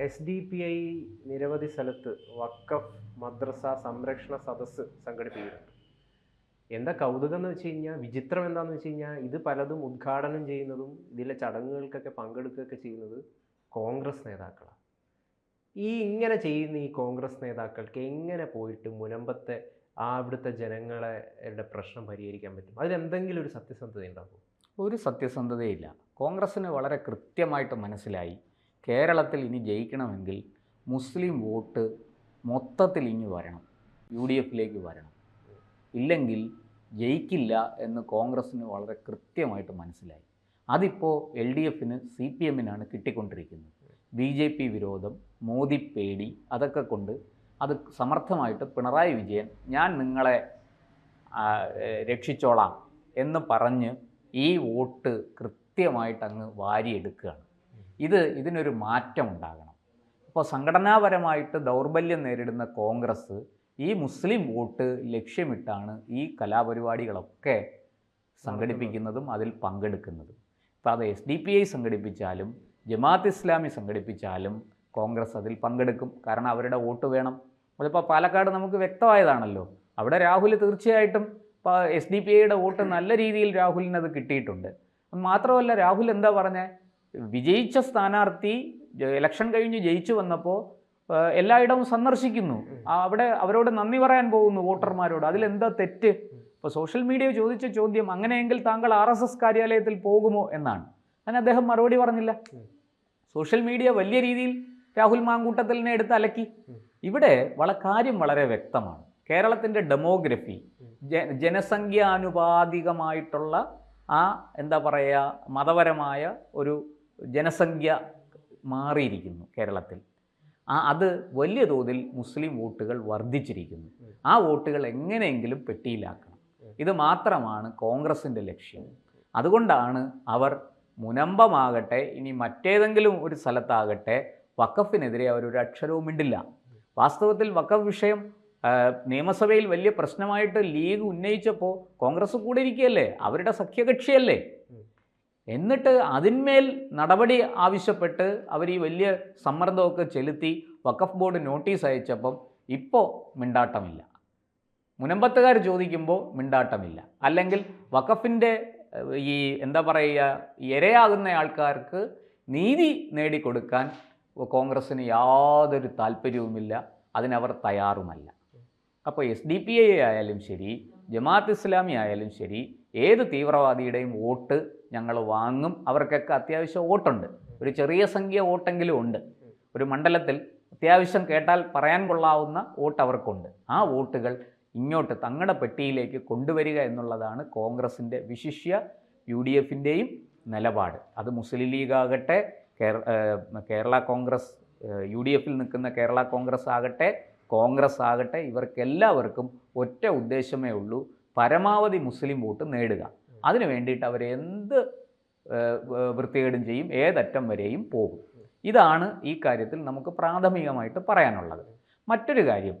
SDPI നിരവധി സ്ഥലത്ത് വഖഫ് മദ്രസ സംരക്ഷണ സദസ്സ് സംഘടിപ്പിക്കുന്നുണ്ട്. എന്താ കൗതുകം എന്ന് വെച്ച് കഴിഞ്ഞാൽ, വിചിത്രം എന്താണെന്ന് വെച്ച് കഴിഞ്ഞാൽ, ഇത് പലതും ഉദ്ഘാടനം ചെയ്യുന്നതും ഇതിലെ ചടങ്ങുകൾക്കൊക്കെ പങ്കെടുക്കുകയൊക്കെ ചെയ്യുന്നത് കോൺഗ്രസ് നേതാക്കളാണ്. ഇങ്ങനെ ചെയ്യുന്ന ഈ കോൺഗ്രസ് നേതാക്കൾക്ക് എങ്ങനെ പോയിട്ട് മുനമ്പത്തെ അവിടുത്തെ ജനങ്ങളുടെ പ്രശ്നം പരിഹരിക്കാൻ പറ്റും? അതിലെന്തെങ്കിലും ഒരു സത്യസന്ധത ഉണ്ടാകും? ഒരു സത്യസന്ധതയില്ല. കോൺഗ്രസ്സിന് വളരെ കൃത്യമായിട്ട് മനസ്സിലായി, കേരളത്തിൽ ഇനി ജയിക്കണമെങ്കിൽ മുസ്ലിം വോട്ട് മൊത്തത്തിൽ ഇനി വരണം, UDFിലേക്ക് വരണം. ഇല്ലെങ്കിൽ ജയിക്കില്ല എന്ന് കോൺഗ്രസ്സിന് വളരെ കൃത്യമായിട്ട് മനസ്സിലായി. അതിപ്പോൾ LDFന് CPMനാണ് കിട്ടിക്കൊണ്ടിരിക്കുന്നത്. BJP വിരോധം, മോദി പേടി, അതൊക്കെ കൊണ്ട് അത് സമർത്ഥമായിട്ട് പിണറായി വിജയൻ ഞാൻ നിങ്ങളെ രക്ഷിച്ചോളാം എന്ന് പറഞ്ഞ് ഈ വോട്ട് കൃത്യമായിട്ട് അങ്ങ് വാരിയെടുക്കുകയാണ്. ഇതിനൊരു മാറ്റം ഉണ്ടാകണം. അപ്പോൾ സംഘടനാപരമായിട്ട് ദൗർബല്യം നേരിടുന്ന കോൺഗ്രസ് ഈ മുസ്ലിം വോട്ട് ലക്ഷ്യമിട്ടാണ് ഈ കലാപരിപാടികളൊക്കെ സംഘടിപ്പിക്കുന്നതും അതിൽ പങ്കെടുക്കുന്നതും. ഇപ്പോൾ അത് SDPI സംഘടിപ്പിച്ചാലും ജമാഅത്ത് ഇസ്ലാമി സംഘടിപ്പിച്ചാലും കോൺഗ്രസ് അതിൽ പങ്കെടുക്കും. കാരണം അവരുടെ വോട്ട് വേണം. അതിപ്പോൾ പാലക്കാട് നമുക്ക് വ്യക്തമായതാണല്ലോ. അവിടെ രാഹുൽ തീർച്ചയായിട്ടും SDPIയുടെ വോട്ട് നല്ല രീതിയിൽ രാഹുലിനത് കിട്ടിയിട്ടുണ്ട്. മാത്രമല്ല, രാഹുൽ എന്താ പറഞ്ഞത്, വിജയിച്ച സ്ഥാനാർത്ഥി ഇലക്ഷൻ കഴിഞ്ഞ് ജയിച്ചു വന്നപ്പോൾ എല്ലായിടവും സന്ദർശിക്കുന്നു, അവിടെ അവരോട് നന്ദി പറയാൻ പോകുന്നു വോട്ടർമാരോട്. അതിലെന്താ തെറ്റ്? ഇപ്പോൾ സോഷ്യൽ മീഡിയ ചോദിച്ച ചോദ്യം, അങ്ങനെയെങ്കിൽ താങ്കൾ RSS കാര്യാലയത്തിൽ പോകുമോ എന്നാണ്. അതിന് അദ്ദേഹം മറുപടി പറഞ്ഞില്ല. സോഷ്യൽ മീഡിയ വലിയ രീതിയിൽ രാഹുൽ മാങ്കൂട്ടത്തിലിനെ എടുത്ത് അലക്കി. ഇവിടെ കാര്യം വളരെ വ്യക്തമാണ്. കേരളത്തിൻ്റെ ഡെമോഗ്രഫി, ജനസംഖ്യാനുപാതികമായിട്ടുള്ള എന്താ പറയുക, മതപരമായ ഒരു ജനസംഖ്യ മാറിയിരിക്കുന്നു കേരളത്തിൽ. അത് വലിയ തോതിൽ മുസ്ലിം വോട്ടുകൾ വർദ്ധിച്ചിരിക്കുന്നു. ആ വോട്ടുകൾ എങ്ങനെയെങ്കിലും പെട്ടിയിലാക്കണം. ഇത് മാത്രമാണ് കോൺഗ്രസിൻ്റെ ലക്ഷ്യം. അതുകൊണ്ടാണ് അവർ മുനമ്പമാകട്ടെ ഇനി മറ്റേതെങ്കിലും ഒരു സ്ഥലത്താകട്ടെ വഖഫിനെതിരെ അവരൊരു അക്ഷരവും മിണ്ടില്ല. വാസ്തവത്തിൽ വഖഫ് വിഷയം നിയമസഭയിൽ വലിയ പ്രശ്നമായിട്ട് ലീഗ് ഉന്നയിച്ചപ്പോൾ കോൺഗ്രസ് കൂടെ ഇരിക്കുകയല്ലേ, അവരുടെ സഖ്യകക്ഷിയല്ലേ. എന്നിട്ട് അതിന്മേൽ നടപടി ആവശ്യപ്പെട്ട് അവർ ഈ വലിയ സമ്മർദ്ദമൊക്കെ ചെലുത്തി വഖഫ് ബോർഡ് നോട്ടീസ് അയച്ചപ്പം ഇപ്പോൾ മിണ്ടാട്ടമില്ല. മുനമ്പത്തുകാർ ചോദിക്കുമ്പോൾ മിണ്ടാട്ടമില്ല. അല്ലെങ്കിൽ വഖഫിൻ്റെ ഈ എന്താ പറയുക, ഇരയാകുന്ന ആൾക്കാർക്ക് നീതി നേടിക്കൊടുക്കാൻ കോൺഗ്രസ്സിന് യാതൊരു താല്പര്യവുമില്ല, അതിനവർ തയ്യാറുമല്ല. അപ്പോൾ SDPI ആയാലും ശരി, ജമാഅത്ത് ഇസ്ലാമി ആയാലും ശരി, ഏത് തീവ്രവാദിയുടെയും വോട്ട് ഞങ്ങൾ വാങ്ങും. അവർക്കൊക്കെ അത്യാവശ്യം വോട്ടുണ്ട്, ഒരു ചെറിയ സംഖ്യ വോട്ടെങ്കിലും ഉണ്ട്. ഒരു മണ്ഡലത്തിൽ അത്യാവശ്യം കേട്ടാൽ പറയാൻ കൊള്ളാവുന്ന വോട്ട് അവർക്കുണ്ട്. ആ വോട്ടുകൾ ഇങ്ങോട്ട് തങ്ങളുടെ പെട്ടിയിലേക്ക് കൊണ്ടുവരിക എന്നുള്ളതാണ് കോൺഗ്രസിൻ്റെ, വിശിഷ്യ UDFിൻ്റെയും നിലപാട്. അത് മുസ്ലിം ലീഗ് ആകട്ടെ, കേരള കോൺഗ്രസ്, UDFിൽ നിൽക്കുന്ന കേരള കോൺഗ്രസ് ആകട്ടെ, കോൺഗ്രസ് ആകട്ടെ, ഇവർക്കെല്ലാവർക്കും ഒറ്റ ഉദ്ദേശമേ ഉള്ളൂ, പരമാവധി മുസ്ലിം വോട്ട് നേടുക. അതിനു വേണ്ടിയിട്ട് അവരെന്ത് വൃത്തികേടും ചെയ്യും, ഏതറ്റം വരെയും പോകും. ഇതാണ് ഈ കാര്യത്തിൽ നമുക്ക് പ്രാഥമികമായിട്ട് പറയാനുള്ളത്. മറ്റൊരു കാര്യം,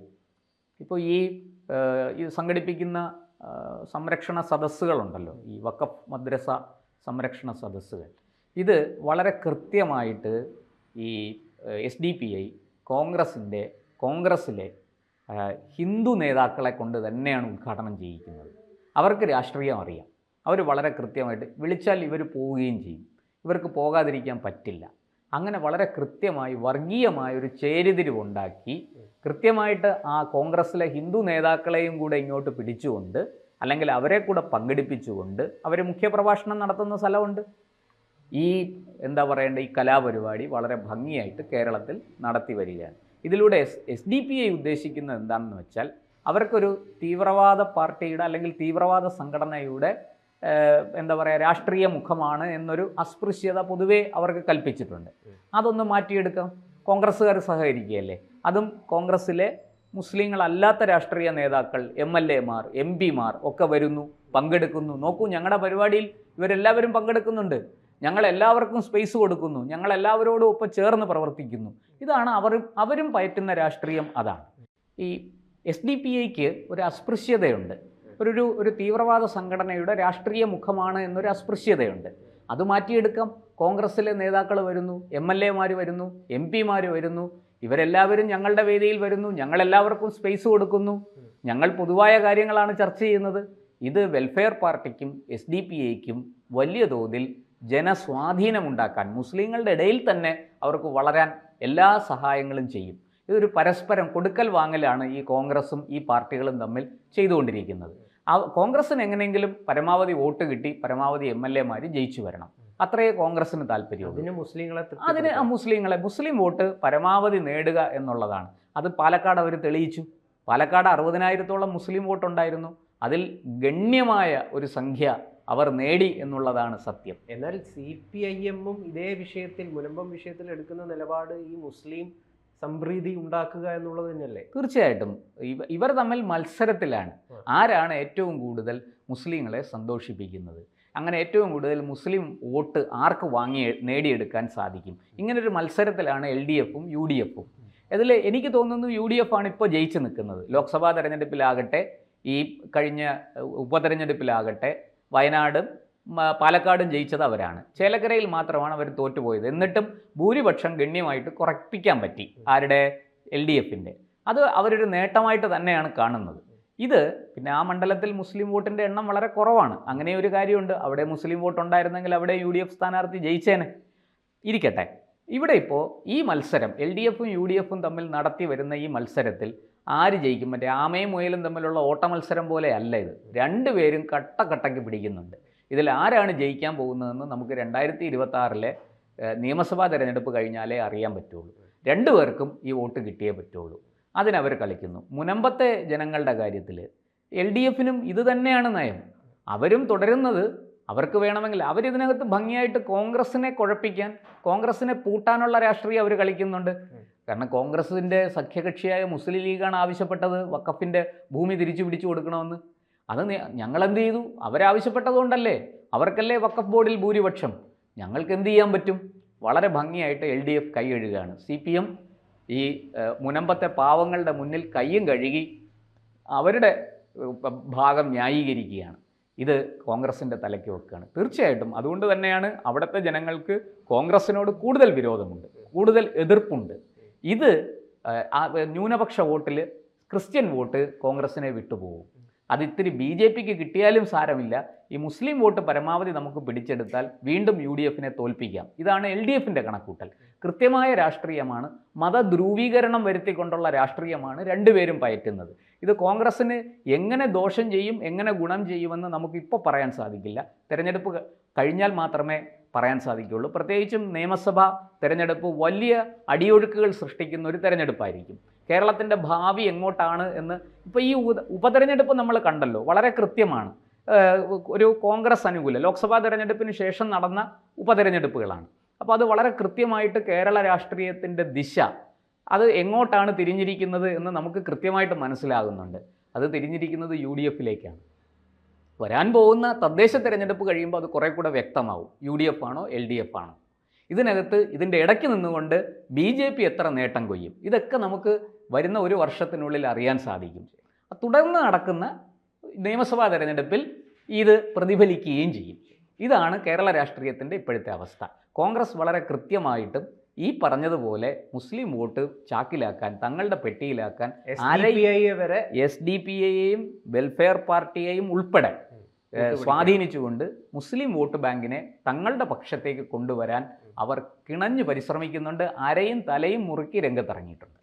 ഇപ്പോൾ ഈ സംഘടിപ്പിക്കുന്ന സംരക്ഷണ സദസ്സുകളുണ്ടല്ലോ, ഈ വഖഫ് മദ്രസ സംരക്ഷണ സദസ്സുകൾ, ഇത് വളരെ കൃത്യമായിട്ട് ഈ SDPI കോൺഗ്രസ്സിലെ ഹിന്ദു നേതാക്കളെ കൊണ്ട് തന്നെയാണ് ഉദ്ഘാടനം ചെയ്യിക്കുന്നത്. അവർക്ക് രാഷ്ട്രീയം അറിയാം. അവർ വളരെ കൃത്യമായിട്ട് വിളിച്ചാൽ ഇവർ പോവുകയും ചെയ്യും. ഇവർക്ക് പോകാതിരിക്കാൻ പറ്റില്ല. അങ്ങനെ വളരെ കൃത്യമായി വർഗീയമായൊരു ചേരിതിരിവുണ്ടാക്കി കൃത്യമായിട്ട് ആ കോൺഗ്രസ്സിലെ ഹിന്ദു നേതാക്കളെയും കൂടെ ഇങ്ങോട്ട് പിടിച്ചുകൊണ്ട്, അല്ലെങ്കിൽ അവരെ കൂടെ പങ്കെടുപ്പിച്ചുകൊണ്ട് അവർ മുഖ്യപ്രഭാഷണം നടത്തുന്ന സ്ഥലമുണ്ട്. ഈ എന്താ പറയേണ്ട, ഈ കലാപരിപാടി വളരെ ഭംഗിയായിട്ട് കേരളത്തിൽ നടത്തി വരികയാണ്. ഇതിലൂടെ SDPI ഉദ്ദേശിക്കുന്നത് എന്താണെന്ന് വെച്ചാൽ, അവർക്കൊരു തീവ്രവാദ പാർട്ടിയുടെ അല്ലെങ്കിൽ തീവ്രവാദ സംഘടനയുടെ എന്താ പറയുക, രാഷ്ട്രീയ മുഖമാണ് എന്നൊരു അസ്പൃശ്യത പൊതുവേ അവർക്ക് കൽപ്പിച്ചിട്ടുണ്ട്. അതൊന്ന് മാറ്റിയെടുക്കാം. കോൺഗ്രസ്സുകാർ സഹകരിക്കുകയല്ലേ. അതും കോൺഗ്രസ്സിലെ മുസ്ലിങ്ങളല്ലാത്ത രാഷ്ട്രീയ നേതാക്കൾ, MLAമാർ, MP മാർ ഒക്കെ വരുന്നു, പങ്കെടുക്കുന്നു. നോക്കൂ, ഞങ്ങളുടെ പരിപാടിയിൽ ഇവരെല്ലാവരും പങ്കെടുക്കുന്നുണ്ട്, ഞങ്ങളെല്ലാവർക്കും സ്പേസ് കൊടുക്കുന്നു, ഞങ്ങളെല്ലാവരോടും ഒപ്പം ചേർന്ന് പ്രവർത്തിക്കുന്നു. ഇതാണ് അവരും പയറ്റുന്ന രാഷ്ട്രീയം. അതാണ് ഈ SDPIക്ക് ഒരു അസ്പൃശ്യതയുണ്ട്. ഒരു തീവ്രവാദ സംഘടനയുടെ രാഷ്ട്രീയ മുഖമാണ് എന്നൊരു അസ്പൃശ്യതയുണ്ട്. അത് മാറ്റിയെടുക്കാം. കോൺഗ്രസ്സിലെ നേതാക്കൾ വരുന്നു, MLA മാർ വരുന്നു, MP മാർ വരുന്നു, ഇവരെല്ലാവരും ഞങ്ങളുടെ വേദിയിൽ വരുന്നു, ഞങ്ങളെല്ലാവർക്കും സ്പേസ് കൊടുക്കുന്നു, ഞങ്ങൾ പൊതുവായ കാര്യങ്ങളാണ് ചർച്ച ചെയ്യുന്നത്. ഇത് വെൽഫെയർ പാർട്ടിക്കും SDPIക്കും വലിയ തോതിൽ ജനസ്വാധീനമുണ്ടാക്കാൻ, മുസ്ലിങ്ങളുടെ ഇടയിൽ തന്നെ അവർക്ക് വളരാൻ എല്ലാ സഹായങ്ങളും ചെയ്യും. ഇതൊരു പരസ്പരം കൊടുക്കൽ വാങ്ങലാണ് ഈ കോൺഗ്രസും ഈ പാർട്ടികളും തമ്മിൽ ചെയ്തുകൊണ്ടിരിക്കുന്നത്. കോൺഗ്രസ്സിന് എങ്ങനെയെങ്കിലും പരമാവധി വോട്ട് കിട്ടി പരമാവധി MLA മാർ ജയിച്ചു വരണം, അത്രയേ കോൺഗ്രസ്സിന് താല്പര്യമുള്ളൂ. മുസ്ലിം വോട്ട് പരമാവധി നേടുക എന്നുള്ളതാണ്. അത് പാലക്കാട് അവർ തെളിയിച്ചു. പാലക്കാട് 60,000-ഓളം മുസ്ലിം വോട്ടുണ്ടായിരുന്നു. അതിൽ ഗണ്യമായ ഒരു സംഖ്യ അവർ നേടി എന്നുള്ളതാണ് സത്യം. എന്നാൽ CPIM-ഉം ഇതേ വിഷയത്തിൽ, മുനമ്പം വിഷയത്തിൽ എടുക്കുന്ന നിലപാട് ഈ മുസ്ലിം സംപ്രീതി ഉണ്ടാക്കുക എന്നുള്ളത് തന്നെയല്ലേ? തീർച്ചയായിട്ടും ഇവർ തമ്മിൽ മത്സരത്തിലാണ്. ആരാണ് ഏറ്റവും കൂടുതൽ മുസ്ലിങ്ങളെ സന്തോഷിപ്പിക്കുന്നത്, അങ്ങനെ ഏറ്റവും കൂടുതൽ മുസ്ലിം വോട്ട് ആർക്ക് നേടിയെടുക്കാൻ സാധിക്കും, ഇങ്ങനൊരു മത്സരത്തിലാണ് LDF-ഉം UDF-ഉം. ഇതിൽ എനിക്ക് തോന്നുന്നു UDF ആണ് ഇപ്പോൾ ജയിച്ചു നിൽക്കുന്നത്. ലോക്സഭാ തെരഞ്ഞെടുപ്പിലാകട്ടെ, ഈ കഴിഞ്ഞ ഉപതെരഞ്ഞെടുപ്പിലാകട്ടെ, വയനാടും പാലക്കാടും ജയിച്ചത് അവരാണ്. ചേലക്കരയിൽ മാത്രമാണ് അവർ തോറ്റുപോയത്. എന്നിട്ടും ഭൂരിപക്ഷം ഗണ്യമായിട്ട് കുറപ്പിക്കാൻ പറ്റി ആരുടെ? LDF-ൻ്റെ. അത് അവരൊരു നേട്ടമായിട്ട് തന്നെയാണ് കാണുന്നത്. ഇത് പിന്നെ ആ മണ്ഡലത്തിൽ മുസ്ലിം വോട്ടിൻ്റെ എണ്ണം വളരെ കുറവാണ്. അങ്ങനെ ഒരു കാര്യമുണ്ട്. അവിടെ മുസ്ലിം വോട്ട് ഉണ്ടായിരുന്നെങ്കിൽ അവിടെ UDF സ്ഥാനാർത്ഥി ജയിച്ചേനെ. ഇരിക്കട്ടെ, ഇവിടെ ഇപ്പോൾ ഈ മത്സരം LDF-ഉം UDF-ഉം തമ്മിൽ നടത്തി വരുന്ന ഈ മത്സരത്തിൽ ആര് ജയിക്കും? മറ്റേ ആമയും മുയലും തമ്മിലുള്ള ഓട്ട മത്സരം പോലെ അല്ല ഇത്. രണ്ടുപേരും കട്ടക്ക് പിടിക്കുന്നുണ്ട്. ഇതിൽ ആരാണ് ജയിക്കാൻ പോകുന്നതെന്ന് നമുക്ക് 2026-ലെ നിയമസഭാ തെരഞ്ഞെടുപ്പ് കഴിഞ്ഞാലേ അറിയാൻ പറ്റുള്ളൂ. രണ്ടുപേർക്കും ഈ വോട്ട് കിട്ടിയേ പറ്റുള്ളൂ. അതിനവർ കളിക്കുന്നു. മുനമ്പത്തെ ജനങ്ങളുടെ കാര്യത്തിൽ LDF-നും ഇത് തന്നെയാണ് നയം. അവരും തുടരുന്നത്, അവർക്ക് വേണമെങ്കിൽ അവരിതിനകത്ത് ഭംഗിയായിട്ട് കോൺഗ്രസിനെ കുഴപ്പിക്കാൻ, കോൺഗ്രസിനെ പൂട്ടാനുള്ള രാഷ്ട്രീയം അവർ കളിക്കുന്നുണ്ട്. കാരണം കോൺഗ്രസിൻ്റെ സഖ്യകക്ഷിയായ മുസ്ലിം ലീഗാണ് ആവശ്യപ്പെട്ടത് വഖഫിൻ്റെ ഭൂമി തിരിച്ചു പിടിച്ചു കൊടുക്കണമെന്ന്. അത് ഞങ്ങളെന്ത് ചെയ്തു? അവരാവശ്യപ്പെട്ടതുകൊണ്ടല്ലേ, അവർക്കല്ലേ വഖഫ് ബോർഡിൽ ഭൂരിപക്ഷം. ഞങ്ങൾക്ക് എന്ത് ചെയ്യാൻ പറ്റും? വളരെ ഭംഗിയായിട്ട് LDF കൈ കഴുകുകയാണ്. CPM ഈ മുനമ്പത്തെ പാവങ്ങളുടെ മുന്നിൽ കയ്യും കഴുകി അവരുടെ ഭാഗം ന്യായീകരിക്കുകയാണ്. ഇത് കോൺഗ്രസിൻ്റെ തലയ്ക്ക് വെക്കുകയാണ്. തീർച്ചയായിട്ടും അതുകൊണ്ട് തന്നെയാണ് അവിടുത്തെ ജനങ്ങൾക്ക് കോൺഗ്രസിനോട് കൂടുതൽ വിരോധമുണ്ട്, കൂടുതൽ എതിർപ്പുണ്ട്. ഇത് ന്യൂനപക്ഷ വോട്ടിൽ ക്രിസ്ത്യൻ വോട്ട് കോൺഗ്രസിനെ വിട്ടുപോകും. അത് ഇത്തിരി BJPക്ക് കിട്ടിയാലും സാരമില്ല. ഈ മുസ്ലിം വോട്ട് പരമാവധി നമുക്ക് പിടിച്ചെടുത്താൽ വീണ്ടും UDF-നെ തോൽപ്പിക്കാം. ഇതാണ് LDF-ൻ്റെ കണക്കൂട്ടൽ. കൃത്യമായ രാഷ്ട്രീയമാണ്, മതധ്രുവീകരണം വരുത്തിക്കൊണ്ടുള്ള രാഷ്ട്രീയമാണ് രണ്ടുപേരും പയറ്റുന്നത്. ഇത് കോൺഗ്രസ്സിന് എങ്ങനെ ദോഷം ചെയ്യും, എങ്ങനെ ഗുണം ചെയ്യുമെന്ന് നമുക്കിപ്പോൾ പറയാൻ സാധിക്കില്ല. തെരഞ്ഞെടുപ്പ് കഴിഞ്ഞാൽ മാത്രമേ പറയാൻ സാധിക്കുകയുള്ളൂ. പ്രത്യേകിച്ചും നിയമസഭാ തെരഞ്ഞെടുപ്പ് വലിയ അടിയൊഴുക്കുകൾ സൃഷ്ടിക്കുന്ന ഒരു തെരഞ്ഞെടുപ്പായിരിക്കും. കേരളത്തിൻ്റെ ഭാവി എങ്ങോട്ടാണ് എന്ന് ഇപ്പോൾ ഈ ഉപതെരഞ്ഞെടുപ്പ് നമ്മൾ കണ്ടല്ലോ, വളരെ കൃത്യമാണ്. ഒരു കോൺഗ്രസ് അനുകൂല ലോക്സഭാ തെരഞ്ഞെടുപ്പിന് ശേഷം നടന്ന ഉപതെരഞ്ഞെടുപ്പുകളാണ്. അപ്പോൾ അത് വളരെ കൃത്യമായിട്ട് കേരള രാഷ്ട്രീയത്തിൻ്റെ ദിശ അത് എങ്ങോട്ടാണ് തിരിഞ്ഞിരിക്കുന്നത് എന്ന് നമുക്ക് കൃത്യമായിട്ട് മനസ്സിലാകുന്നുണ്ട്. അത് തിരിഞ്ഞിരിക്കുന്നത് UDF-ലേക്കാണ്. വരാൻ പോകുന്ന തദ്ദേശ തെരഞ്ഞെടുപ്പ് കഴിയുമ്പോൾ അത് കുറേ കൂടെ വ്യക്തമാവും, UDF ആണോ LDF ആണോ. ഇതിനകത്ത് ഇതിൻ്റെ ഇടയ്ക്ക് നിന്നുകൊണ്ട് BJP എത്ര നേട്ടം കൊയ്യും, ഇതൊക്കെ നമുക്ക് വരുന്ന ഒരു വർഷത്തിനുള്ളിൽ അറിയാൻ സാധിക്കും. തുടർന്ന് നടക്കുന്ന നിയമസഭാ തെരഞ്ഞെടുപ്പിൽ ഇത് പ്രതിഫലിക്കുകയും ചെയ്യും. ഇതാണ് കേരള രാഷ്ട്രീയത്തിൻ്റെ ഇപ്പോഴത്തെ അവസ്ഥ. കോൺഗ്രസ് വളരെ കൃത്യമായിട്ടും ഈ പറഞ്ഞതുപോലെ മുസ്ലിം വോട്ട് ചാക്കിലാക്കാൻ, തങ്ങളുടെ പെട്ടിയിലാക്കാൻ SDPI-യെയും വെൽഫെയർ പാർട്ടിയെയും ഉൾപ്പെടെ സ്വാധീനിച്ചുകൊണ്ട് മുസ്ലിം വോട്ട് ബാങ്കിനെ തങ്ങളുടെ പക്ഷത്തേക്ക് കൊണ്ടുവരാൻ അവർ കിണഞ്ഞു പരിശ്രമിക്കുന്നുണ്ട്. അരയും തലയും മുറുക്കി രംഗത്തിറങ്ങിയിട്ടുണ്ട്.